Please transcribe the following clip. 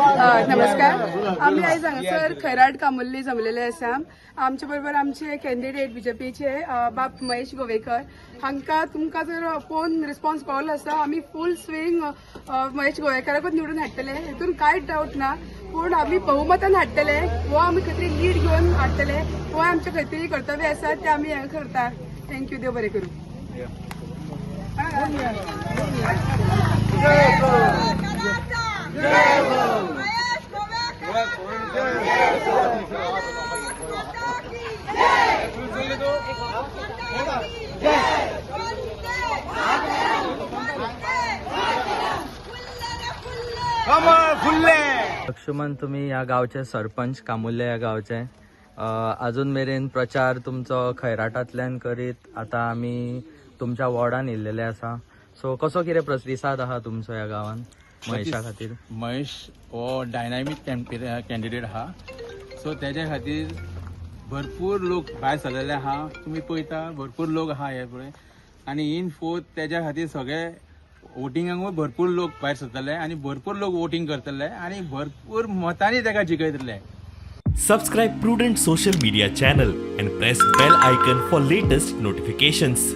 नमस्कार. आम्ही आयज हांगासर खैराट कामुल्ली जमलेले आसा. आमचे बरोबर आमचे कॅन्डिडेट बीजेपीचे बाप महेश गोवेकर हांकां तुमकां जर फोन रिस्पॉन्स पावलो आसा. आमी फूल स्विंग महेश गोवेकराकूच निवडून हाडटले, हेतून कांयच डावट ना. पूण आमी बहुमतान हाडटले वो आमी खंय तरी लीड घेवन हाडटले वो आमचे खंय तरी कर्तव्य आसा ते आमी हें करता. थँक्यू. देव बरें करूं. लक्ष्मण, तुम्ही या गावचे सरपंच, कामुल्ले या गावचे. अजून मेरेन प्रचार तुमचो खैराटांतल्यान करीत आता आमी तुमच्या वॉर्डान येयल्लेले आसा. सो कसो कितें प्रतिसाद आहा तुमचो ह्या गांवान महेशा खातीर? महेश हो डायनामीक कॅन्डिडेट आहा. सो तेज्या खातीर भरपूर लोक भायर सरलेले आहा. तुमी पळयता भरपूर लोक आहा हे पळय. आनी इन फोर्थ तेज्या खातीर सगळे वोटिंगांकूय भरपूर लोक भायर सरतले आनी भरपूर लोक वोटिंग करतले आनी भरपूर मतांनी तेका जिखयतले. Subscribe Prudent social media channel and press bell icon for latest notifications.